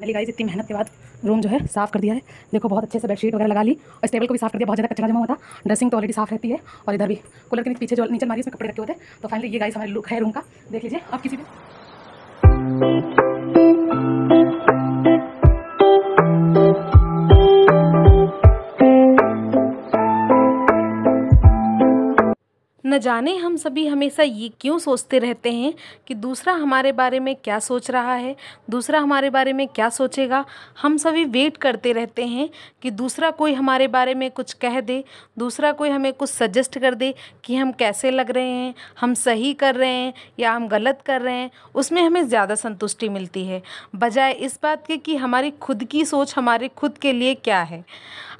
Finally guys इतनी मेहनत के बाद रूम जो है साफ़ कर दिया है। देखो बहुत अच्छे से बेडशीट वगैरह लगा ली और इस टेबल को भी साफ़ कर दिया। बहुत ज़्यादा कचरा जमा हुआ था। ड्रेसिंग तो ऑलरेडी साफ़ रहती है और इधर भी कूलर के पीछे जो नीचे अलमारी में कपड़े रखे होते हैं। तो फाइनली ये गाइस हमारे लुक है रूम का, देख लीजिए आप किसी भी। न जाने हम सभी हमेशा ये क्यों सोचते रहते हैं कि दूसरा हमारे बारे में क्या सोच रहा है, दूसरा हमारे बारे में क्या सोचेगा। हम सभी वेट करते रहते हैं कि दूसरा कोई हमारे बारे में कुछ कह दे, दूसरा कोई हमें कुछ सजेस्ट कर दे कि हम कैसे लग रहे हैं, हम सही कर रहे हैं या हम गलत कर रहे हैं। उसमें हमें ज़्यादा संतुष्टि मिलती है बजाय इस बात के कि हमारी खुद की सोच हमारे खुद के लिए क्या है।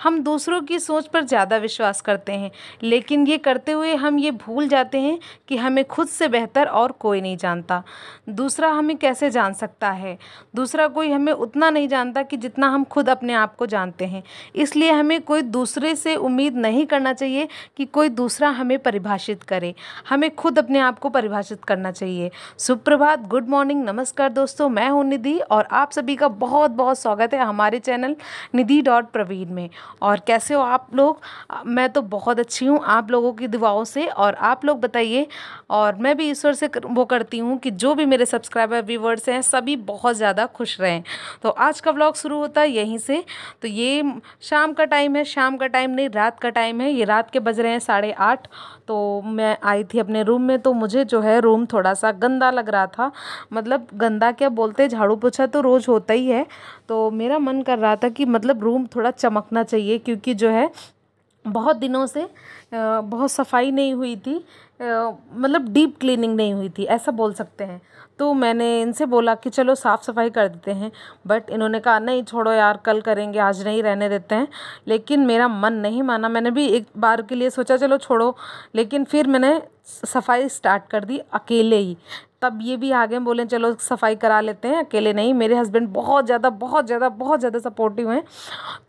हम दूसरों की सोच पर ज़्यादा विश्वास करते हैं, लेकिन ये करते हुए हम ये भूल जाते हैं कि हमें खुद से बेहतर और कोई नहीं जानता। दूसरा हमें कैसे जान सकता है? दूसरा कोई हमें उतना नहीं जानता कि जितना हम खुद अपने आप को जानते हैं। इसलिए हमें कोई दूसरे से उम्मीद नहीं करना चाहिए कि कोई दूसरा हमें परिभाषित करे। हमें खुद अपने आप को परिभाषित करना चाहिए। सुप्रभात, गुड मॉर्निंग, नमस्कार दोस्तों, मैं हूँ निधि और आप सभी का बहुत बहुत स्वागत है हमारे चैनल निधि.प्रवीण में। और कैसे हो आप लोग? मैं तो बहुत अच्छी हूँ आप लोगों की दुआओं से। और आप लोग बताइए। और मैं भी ईश्वर से वो करती हूँ कि जो भी मेरे सब्सक्राइबर व्यूवर्स हैं सभी बहुत ज़्यादा खुश रहें। तो आज का व्लॉग शुरू होता है यहीं से। तो ये शाम का टाइम है, शाम का टाइम नहीं रात का टाइम है। ये रात के बज रहे हैं 8:30। तो मैं आई थी अपने रूम में, तो मुझे जो है रूम थोड़ा सा गंदा लग रहा था। मतलब गंदा क्या बोलते, झाड़ू पोछा तो रोज़ होता ही है। तो मेरा मन कर रहा था कि मतलब रूम थोड़ा चमकना चाहिए, क्योंकि जो है बहुत दिनों से बहुत सफाई नहीं हुई थी, मतलब डीप क्लीनिंग नहीं हुई थी ऐसा बोल सकते हैं। तो मैंने इनसे बोला कि चलो साफ़ सफाई कर देते हैं, बट इन्होंने कहा नहीं छोड़ो यार कल करेंगे, आज नहीं, रहने देते हैं। लेकिन मेरा मन नहीं माना। मैंने भी एक बार के लिए सोचा चलो छोड़ो, लेकिन फिर मैंने सफाई स्टार्ट कर दी अकेले ही। तब ये भी आ गए, बोले चलो सफाई करा लेते हैं, अकेले नहीं। मेरे हस्बैंड बहुत ज़्यादा बहुत ज़्यादा बहुत ज़्यादा सपोर्टिव हैं।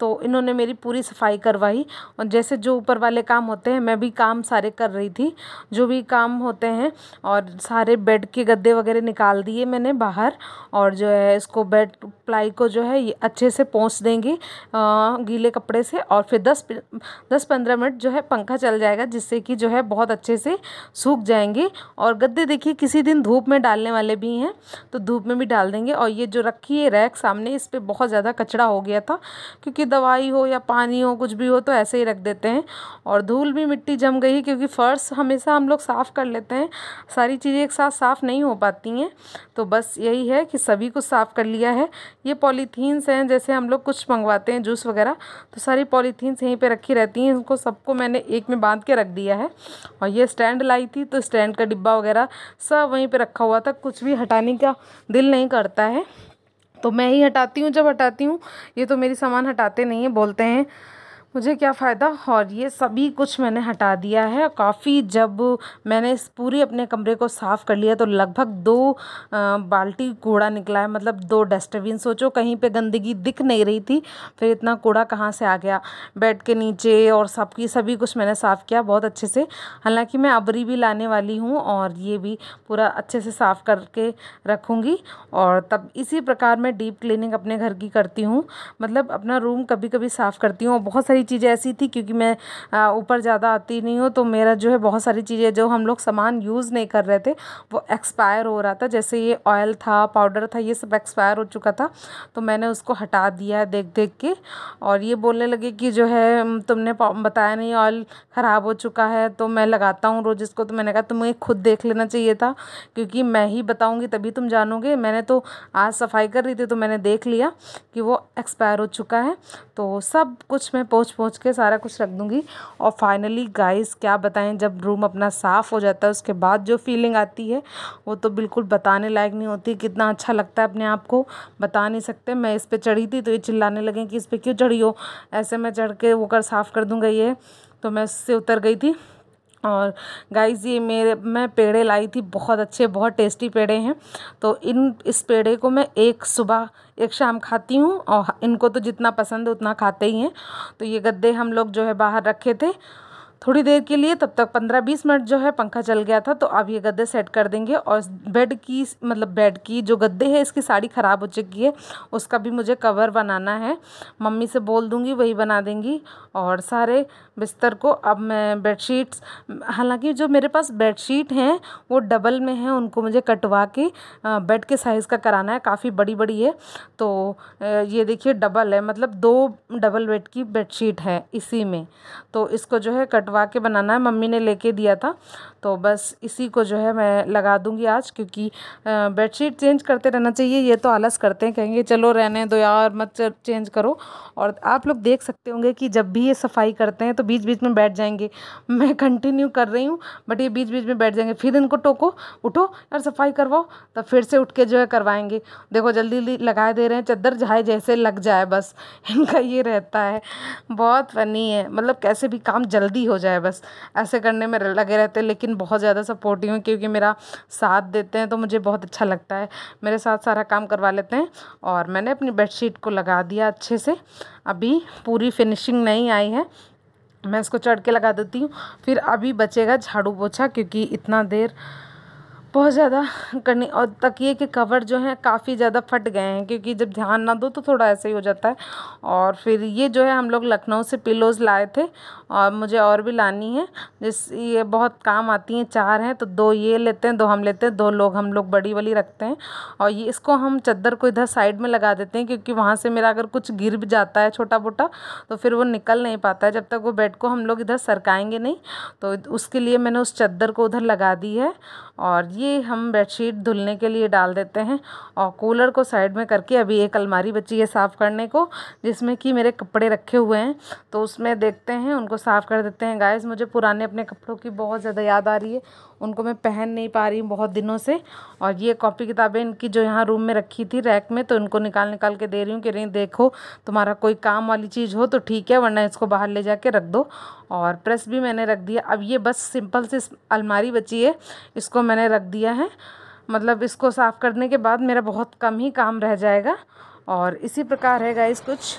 तो इन्होंने मेरी पूरी सफाई करवाई। और जैसे जो ऊपर वाले काम होते हैं मैं भी काम सारे कर रही थी, जो भी काम होते हैं। और सारे बेड के गद्दे वगैरह निकाल दिए मैंने बाहर। और जो है इसको बेड प्लाई को जो है ये अच्छे से पोंछ देंगे गीले कपड़े से। और फिर 10-15 मिनट जो है पंखा चल जाएगा, जिससे कि जो है बहुत अच्छे से सूख जाएंगे। और गद्दे देखिए किसी दिन धूप में डालने वाले भी हैं, तो धूप में भी डाल देंगे। और ये जो रखी है रैक सामने, इस पे बहुत ज़्यादा कचरा हो गया था, क्योंकि दवाई हो या पानी हो कुछ भी हो तो ऐसे ही रख देते हैं। और धूल भी मिट्टी जम गई, क्योंकि फ़र्श हमेशा हम लोग साफ़ कर लेते हैं, सारी चीज़ें एक साथ साफ़ नहीं हो पाती हैं। तो बस यही है कि सभी कुछ साफ़ कर लिया है। ये पॉलीथीन्स हैं, जैसे हम लोग कुछ मंगवाते हैं जूस वगैरह, तो सारी पॉलीथीन्स यहीं पे रखी रहती हैं। इनको सबको मैंने एक में बांध के रख दिया है। और ये स्टैंड लाई थी, तो स्टैंड का डिब्बा वगैरह सब वहीं पे रखा हुआ था। कुछ भी हटाने का दिल नहीं करता है, तो मैं ही हटाती हूँ जब हटाती हूँ। ये तो मेरी सामान हटाते नहीं है, बोलते हैं मुझे क्या फ़ायदा। और ये सभी कुछ मैंने हटा दिया है काफ़ी। जब मैंने इस पूरी अपने कमरे को साफ़ कर लिया तो लगभग 2 बाल्टी कूड़ा निकला है, मतलब 2 डस्टबिन। सोचो कहीं पे गंदगी दिख नहीं रही थी, फिर इतना कूड़ा कहाँ से आ गया। बेड के नीचे और सभी कुछ मैंने साफ़ किया बहुत अच्छे से। हालांकि मैं अबरी भी लाने वाली हूँ और ये भी पूरा अच्छे से साफ़ करके रखूँगी। और तब इसी प्रकार मैं डीप क्लीनिंग अपने घर की करती हूँ, मतलब अपना रूम कभी कभी साफ़ करती हूँ। और बहुत सारी चीज़ें ऐसी थी, क्योंकि मैं ऊपर ज़्यादा आती नहीं हूँ, तो मेरा जो है बहुत सारी चीज़ें जो हम लोग सामान यूज़ नहीं कर रहे थे वो एक्सपायर हो रहा था। जैसे ये ऑयल था, पाउडर था, ये सब एक्सपायर हो चुका था, तो मैंने उसको हटा दिया है देख देख के। और ये बोलने लगे कि जो है तुमने बताया नहीं ऑयल ख़राब हो चुका है, तो मैं लगाता हूँ रोज़ इसको। तो मैंने कहा तुम्हें खुद देख लेना चाहिए था, क्योंकि मैं ही बताऊँगी तभी तुम जानोगे। मैंने तो आज सफाई कर रही थी तो मैंने देख लिया कि वो एक्सपायर हो चुका है। तो सब कुछ मैं पोंछ के सारा कुछ रख दूँगी। और फाइनली गाइस क्या बताएं, जब रूम अपना साफ़ हो जाता है उसके बाद जो फीलिंग आती है वो तो बिल्कुल बताने लायक नहीं होती। कितना अच्छा लगता है अपने आप को बता नहीं सकते। मैं इस पे चढ़ी थी तो ये चिल्लाने लगे कि इस पे क्यों चढ़ी हो, ऐसे मैं चढ़ के वो कर साफ़ कर दूँगा ये। तो मैं उससे उतर गई थी। और गाइस ये मैं पेड़े लाई थी, बहुत अच्छे बहुत टेस्टी पेड़े हैं। तो इस पेड़े को मैं एक सुबह एक शाम खाती हूँ, और इनको तो जितना पसंद है उतना खाते ही हैं। तो ये गद्दे हम लोग जो है बाहर रखे थे, थोड़ी देर के लिए, तब तक 15-20 मिनट जो है पंखा चल गया था। तो अब ये गद्दे सेट कर देंगे। और बेड की जो गद्दे है इसकी साड़ी ख़राब हो चुकी है, उसका भी मुझे कवर बनाना है। मम्मी से बोल दूँगी, वही बना देंगी। और सारे बिस्तर को अब मैं बेडशीट्स, हालांकि जो मेरे पास बेडशीट हैं वो डबल में हैं, उनको मुझे कटवा के बेड के साइज़ का कराना है, काफ़ी बड़ी बड़ी है। तो ये देखिए डबल है, मतलब 2 डबल बेड की बेडशीट है इसी में। तो इसको जो है कटवा के बनाना है, मम्मी ने लेके दिया था। तो बस इसी को जो है मैं लगा दूंगी आज, क्योंकि बेडशीट चेंज करते रहना चाहिए। ये तो आलस करते हैं, कहेंगे चलो रहने दो यार, मत चेंज करो। और आप लोग देख सकते होंगे कि जब भी ये सफाई करते हैं तो बीच बीच में बैठ जाएंगे। मैं कंटिन्यू कर रही हूँ बट ये बीच बीच में बैठ जाएंगे, फिर इनको टोको, उठो यार सफाई करवाओ, तब फिर से उठ के जो है करवाएंगे। देखो जल्दी जल्दी लगा दे रहे हैं, चद्दर जाए जैसे लग जाए, बस इनका ये रहता है। बहुत फनी है, मतलब कैसे भी काम जल्दी हो जाए बस ऐसे करने में लगे रहते हैं। लेकिन बहुत ज़्यादा सपोर्टिव हैं, क्योंकि मेरा साथ देते हैं तो मुझे बहुत अच्छा लगता है, मेरे साथ सारा काम करवा लेते हैं। और मैंने अपनी बेडशीट को लगा दिया अच्छे से, अभी पूरी फिनिशिंग नहीं आई है, मैं इसको चढ़ के लगा देती हूँ। फिर अभी बचेगा झाड़ू पोछा, क्योंकि इतना देर बहुत ज़्यादा करनी। और तकिए के कवर जो हैं काफ़ी ज़्यादा फट गए हैं, क्योंकि जब ध्यान ना दो तो थोड़ा ऐसे ही हो जाता है। और फिर ये जो है हम लोग लखनऊ से पिलोज़ लाए थे, और मुझे और भी लानी है, ये बहुत काम आती हैं। 4 हैं तो 2 ये लेते हैं, 2 हम लेते हैं, 2 लोग हम लोग बड़ी वाली रखते हैं। और ये इसको हम चद्दर को इधर साइड में लगा देते हैं, क्योंकि वहाँ से मेरा अगर कुछ गिर भी जाता है छोटा मोटा तो फिर वो निकल नहीं पाता है, जब तक वो बेड को हम लोग इधर सरकाएंगे नहीं। तो उसके लिए मैंने उस चद्दर को उधर लगा दी है। और ये हम बेडशीट धुलने के लिए डाल देते हैं। और कूलर को साइड में करके अभी एक अलमारी बची है साफ़ करने को, जिसमें कि मेरे कपड़े रखे हुए हैं, तो उसमें देखते हैं, उनको साफ़ कर देते हैं। गाइस मुझे पुराने अपने कपड़ों की बहुत ज़्यादा याद आ रही है, उनको मैं पहन नहीं पा रही हूँ बहुत दिनों से। और ये कॉपी किताबें इनकी जो यहाँ रूम में रखी थी रैक में, तो इनको निकाल निकाल के दे रही हूँ कि नहीं देखो, तुम्हारा कोई काम वाली चीज़ हो तो ठीक है, वरना इसको बाहर ले जाके रख दो। और प्रेस भी मैंने रख दिया। अब ये बस सिंपल सी अलमारी बची है, इसको मैंने रख दिया है। मतलब इसको साफ़ करने के बाद मेरा बहुत कम ही काम रह जाएगा। और इसी प्रकार है गाइस कुछ।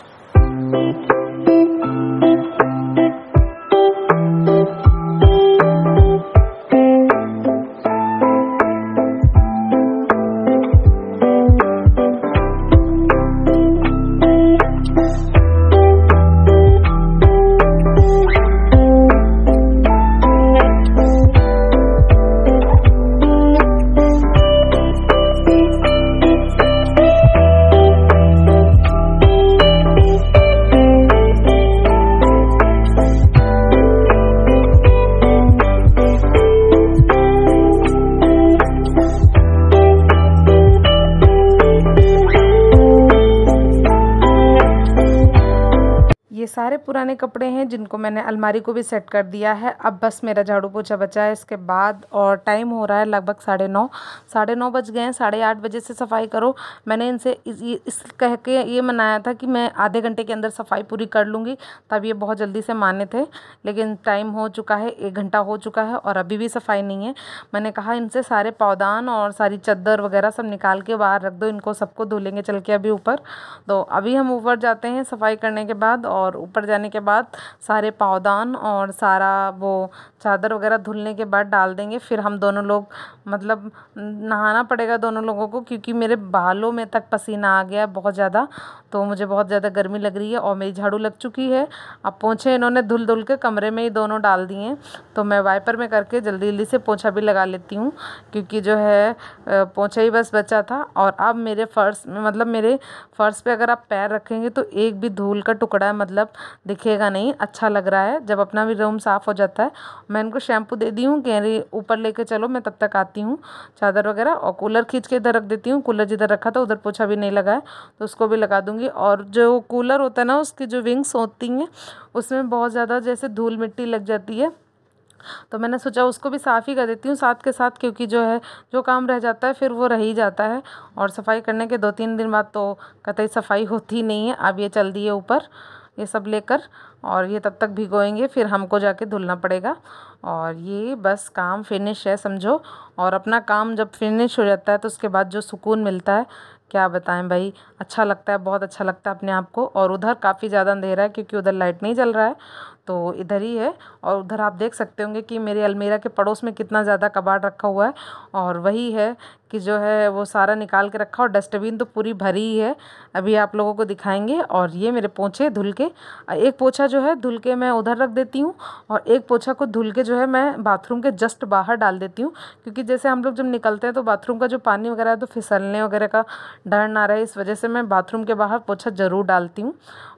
सारे पुराने कपड़े हैं जिनको मैंने अलमारी को भी सेट कर दिया है। अब बस मेरा झाड़ू पोछा बचा है इसके बाद। और टाइम हो रहा है लगभग 9:30 बज गए हैं। 8:30 बजे से सफाई करो। मैंने इनसे इस कह के ये मनाया था कि मैं आधे घंटे के अंदर सफाई पूरी कर लूँगी, तब ये बहुत जल्दी से माने थे। लेकिन टाइम हो चुका है, 1 घंटा हो चुका है और अभी भी सफाई नहीं है। मैंने कहा इनसे सारे पौदान और सारी चद्दर वगैरह सब निकाल के बाहर रख दो, इनको सबको धुलेंगे चल के अभी ऊपर। तो अभी हम ऊपर जाते हैं सफाई करने के बाद, और ऊपर जाने के बाद सारे पावदान और सारा वो चादर वगैरह धुलने के बाद डाल देंगे। फिर हम दोनों लोग, मतलब नहाना पड़ेगा दोनों लोगों को, क्योंकि मेरे बालों में तक पसीना आ गया बहुत ज़्यादा, तो मुझे बहुत ज़्यादा गर्मी लग रही है। और मेरी झाड़ू लग चुकी है। अब पोंछे इन्होंने धुल धुल के कमरे में ही दोनों डाल दिए हैं, तो मैं वाइपर में करके जल्दी जल्दी से पोंछा भी लगा लेती हूँ, क्योंकि जो है पोंछा ही बस बचा था। और अब मेरे फर्श में, मतलब मेरे फर्श पे अगर आप पैर रखेंगे तो एक भी धूल का टुकड़ा मतलब दिखेगा नहीं, अच्छा लग रहा है जब अपना भी रूम साफ़ हो जाता है। मैं इनको शैम्पू दे दी हूँ, कह रही ऊपर लेके चलो, मैं तब तक आती हूँ चादर वगैरह। और कूलर खींच के इधर रख देती हूँ, कूलर जिधर रखा था उधर पोछा भी नहीं लगा है, तो उसको भी लगा दूँगी। और जो कूलर होता है ना, उसकी जो विंग्स होती हैं उसमें बहुत ज़्यादा जैसे धूल मिट्टी लग जाती है, तो मैंने सोचा उसको भी साफ़ ही कर देती हूँ साथ के साथ, क्योंकि जो है जो काम रह जाता है फिर वो रह ही जाता है। और सफाई करने के 2-3 दिन बाद तो कतई सफाई होती नहीं है। अब ये चल दी है ऊपर ये सब लेकर, और ये तब तक भिगोएंगे, फिर हमको जाके धुलना पड़ेगा। और ये बस काम फिनिश है समझो। और अपना काम जब फिनिश हो जाता है तो उसके बाद जो सुकून मिलता है, क्या बताएं भाई, अच्छा लगता है, बहुत अच्छा लगता है अपने आप को। और उधर काफ़ी ज़्यादा अंधेरा है क्योंकि उधर लाइट नहीं जल रहा है, तो इधर ही है। और उधर आप देख सकते होंगे कि मेरे अलमीरा के पड़ोस में कितना ज़्यादा कबाड़ रखा हुआ है, और वही है कि जो है वो सारा निकाल के रखा, और डस्टबिन तो पूरी भरी ही है, अभी आप लोगों को दिखाएंगे। और ये मेरे पोछे धुल के, एक पोछा जो है धुल के मैं उधर रख देती हूँ, और एक पोछा को धुल के जो है मैं बाथरूम के जस्ट बाहर डाल देती हूँ, क्योंकि जैसे हम लोग जब निकलते हैं तो बाथरूम का जो पानी वगैरह है तो फिसलने वगैरह का डर ना रहे, इस वजह से मैं बाथरूम के बाहर पोछा ज़रूर डालती हूँ।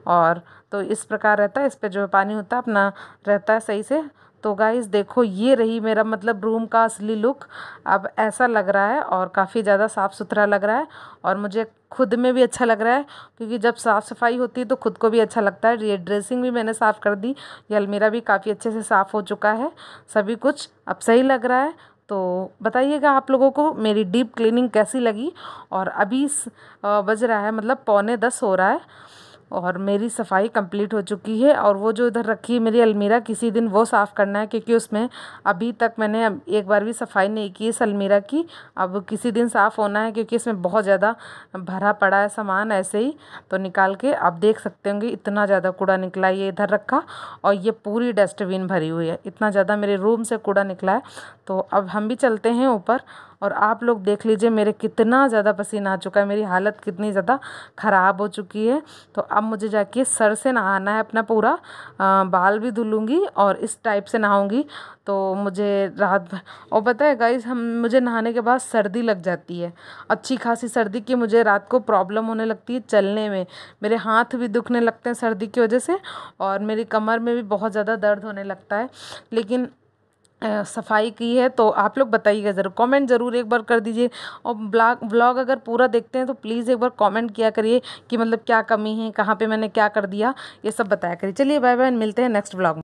और तो इस प्रकार रहता है, इस पे जो पानी होता है अपना रहता है सही से। तो गाइस देखो, ये रही मेरा मतलब रूम का असली लुक। अब ऐसा लग रहा है और काफ़ी ज़्यादा साफ़ सुथरा लग रहा है, और मुझे खुद में भी अच्छा लग रहा है, क्योंकि जब साफ़ सफाई होती है तो खुद को भी अच्छा लगता है। ये ड्रेसिंग भी मैंने साफ़ कर दी, ये अलमीरा भी काफ़ी अच्छे से साफ़ हो चुका है, सभी कुछ अब सही लग रहा है। तो बताइएगा आप लोगों को मेरी डीप क्लीनिंग कैसी लगी। और अभी बज रहा है मतलब 9:45 हो रहा है, और मेरी सफाई कंप्लीट हो चुकी है। और वो जो इधर रखी है मेरी अलमीरा, किसी दिन वो साफ़ करना है, क्योंकि उसमें अभी तक मैंने एक बार भी सफाई नहीं की इस अलमीरा की। अब किसी दिन साफ़ होना है, क्योंकि इसमें बहुत ज़्यादा भरा पड़ा है सामान ऐसे ही। तो निकाल के आप देख सकते होंगे इतना ज़्यादा कूड़ा निकला है, ये इधर रखा, और ये पूरी डस्टबिन भरी हुई है, इतना ज़्यादा मेरे रूम से कूड़ा निकला है। तो अब हम भी चलते हैं ऊपर, और आप लोग देख लीजिए मेरे कितना ज़्यादा पसीना आ चुका है, मेरी हालत कितनी ज़्यादा ख़राब हो चुकी है। तो अब मुझे जाके सर से नहाना है अपना पूरा, बाल भी धुलूँगी और इस टाइप से नहाऊँगी। तो मुझे रात भर, और पता है गाइस, मुझे नहाने के बाद सर्दी लग जाती है, अच्छी खासी सर्दी की मुझे रात को प्रॉब्लम होने लगती है चलने में, मेरे हाथ भी दुखने लगते हैं सर्दी की वजह से, और मेरी कमर में भी बहुत ज़्यादा दर्द होने लगता है। लेकिन सफाई की है, तो आप लोग बताइएगा ज़रूर, कमेंट ज़रूर एक बार कर दीजिए। और व्लॉग अगर पूरा देखते हैं तो प्लीज़ एक बार कमेंट किया करिए कि मतलब क्या कमी है, कहाँ पे मैंने क्या कर दिया, ये सब बताया करिए। चलिए बाय बाय, मिलते हैं नेक्स्ट व्लॉग में।